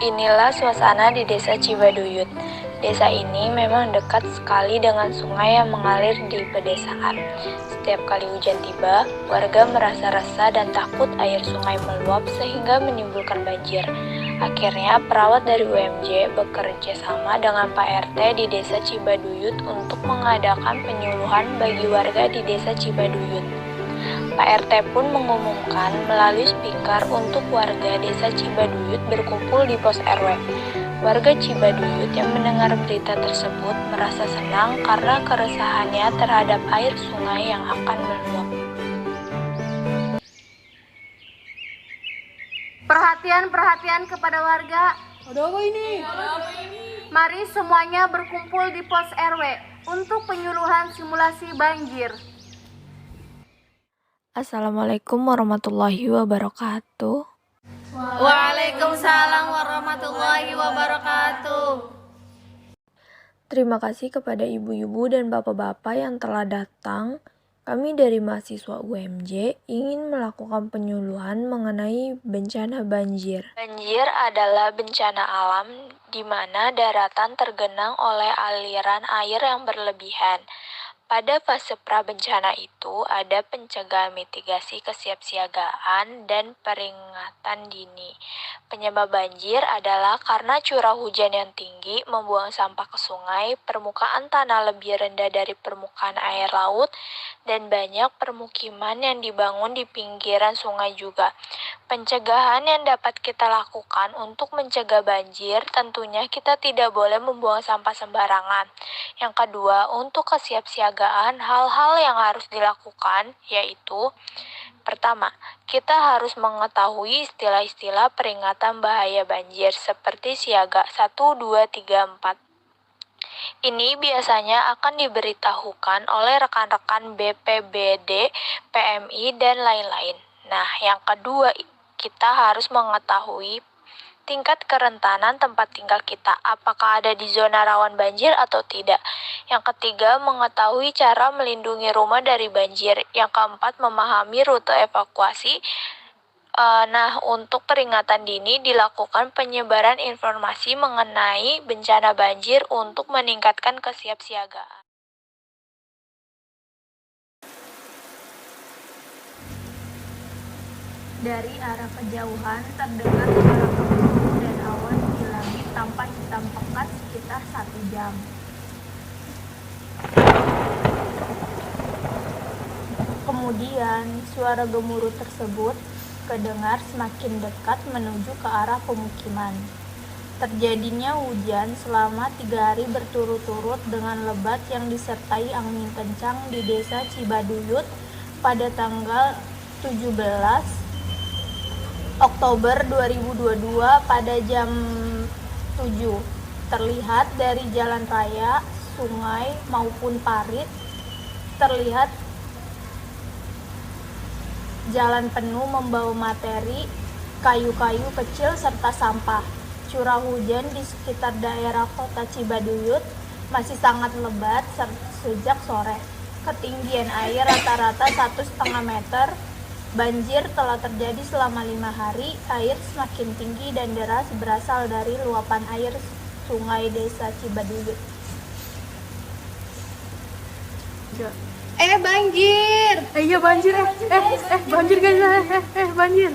Inilah suasana di Desa Cibaduyut. Desa ini memang dekat sekali dengan sungai yang mengalir di pedesaan. Setiap kali hujan tiba, warga merasa resah dan takut air sungai meluap sehingga menimbulkan banjir. Akhirnya, perawat dari UMJ bekerja sama dengan Pak RT di Desa Cibaduyut untuk mengadakan penyuluhan bagi warga di Desa Cibaduyut. Pak RT pun mengumumkan melalui speaker untuk warga Desa Cibaduyut berkumpul di pos RW. Warga Cibaduyut yang mendengar berita tersebut merasa senang karena keresahannya terhadap air sungai yang akan meluap. Perhatian kepada warga. Ada apa ini? Mari semuanya berkumpul di pos RW untuk penyuluhan simulasi banjir. Assalamualaikum warahmatullahi wabarakatuh. Waalaikumsalam warahmatullahi wabarakatuh. Terima kasih kepada ibu-ibu dan bapak-bapak yang telah datang. Kami dari mahasiswa UMJ ingin melakukan penyuluhan mengenai bencana banjir. Banjir adalah bencana alam di mana daratan tergenang oleh aliran air yang berlebihan. Pada fase prabencana itu ada pencegahan mitigasi kesiapsiagaan dan peringatan dini. Penyebab banjir adalah karena curah hujan yang tinggi membuang sampah ke sungai, permukaan tanah lebih rendah dari permukaan air laut, dan banyak permukiman yang dibangun di pinggiran sungai juga. Pencegahan yang dapat kita lakukan untuk mencegah banjir, tentunya kita tidak boleh membuang sampah sembarangan. Yang kedua, untuk kesiapsiagaan, hal-hal yang harus dilakukan yaitu: pertama, kita harus mengetahui istilah-istilah peringatan bahaya banjir seperti siaga 1, 2, 3, 4. Ini biasanya akan diberitahukan oleh rekan-rekan BPBD, PMI, dan lain-lain. Nah, yang kedua, kita harus mengetahui tingkat kerentanan tempat tinggal kita, apakah ada di zona rawan banjir atau tidak. Yang ketiga, mengetahui cara melindungi rumah dari banjir. Yang keempat, memahami rute evakuasi. Untuk peringatan dini dilakukan penyebaran informasi mengenai bencana banjir untuk meningkatkan kesiapsiagaan. Dari arah kejauhan terdengar suara gemuruh dan awan di langit tampak hitam pekat sekitar 1 jam. Kemudian suara gemuruh tersebut kedengar semakin dekat menuju ke arah pemukiman. Terjadinya hujan selama 3 hari berturut-turut dengan lebat yang disertai angin kencang di Desa Cibaduyut pada tanggal 17 Oktober 2022 pada jam 7. Terlihat dari jalan raya, sungai maupun parit, terlihat jalan penuh membawa materi, kayu-kayu kecil serta sampah. Curah hujan di sekitar daerah kota Cibaduyut masih sangat lebat sejak sore. Ketinggian air rata-rata 1,5 meter. Banjir telah terjadi selama 5 hari. Air semakin tinggi dan deras berasal dari luapan air sungai Desa Cibaduyut. Banjir! Iya banjir banjir guys, banjir.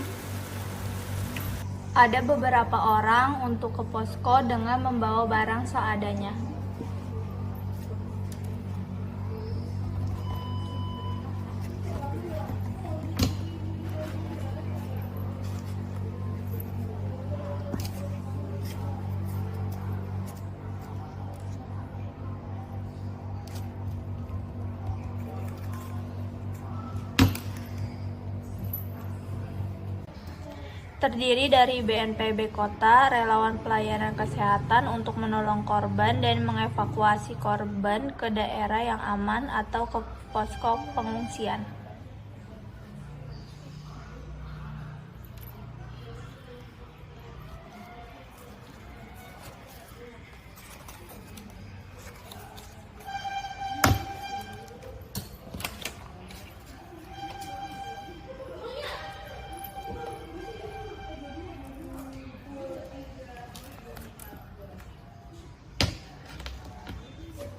Ada beberapa orang untuk ke posko dengan membawa barang seadanya. Terdiri dari BNPB Kota, relawan pelayanan kesehatan untuk menolong korban dan mengevakuasi korban ke daerah yang aman atau ke posko pengungsian.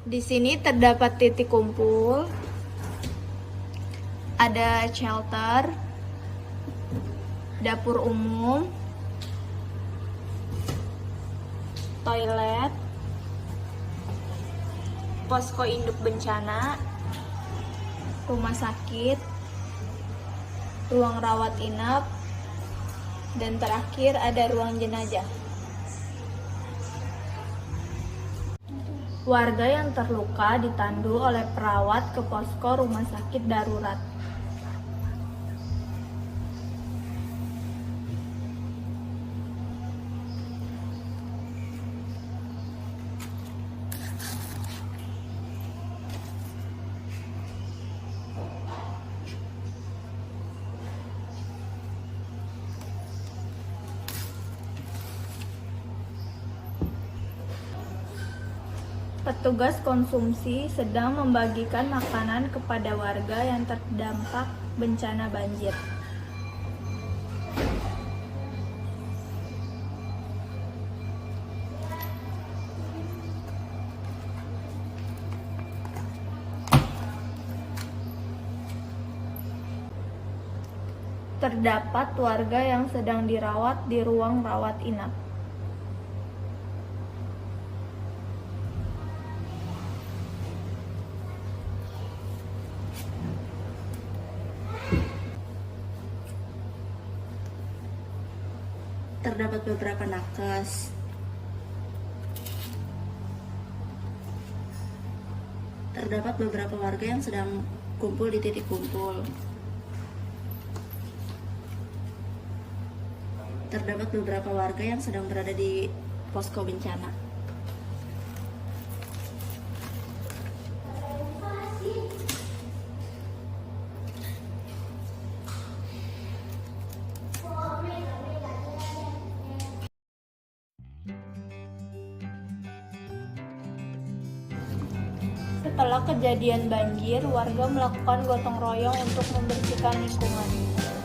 Di sini terdapat titik kumpul, ada shelter, dapur umum, toilet, posko induk bencana, rumah sakit, ruang rawat inap, dan terakhir ada ruang jenazah. Warga yang terluka ditandu oleh perawat ke posko rumah sakit darurat. Petugas konsumsi sedang membagikan makanan kepada warga yang terdampak bencana banjir. Terdapat warga yang sedang dirawat di ruang rawat inap. Terdapat beberapa nakes. Terdapat beberapa warga yang sedang kumpul di titik kumpul. Terdapat beberapa warga yang sedang berada di posko bencana. Setelah kejadian banjir, warga melakukan gotong royong untuk membersihkan lingkungan.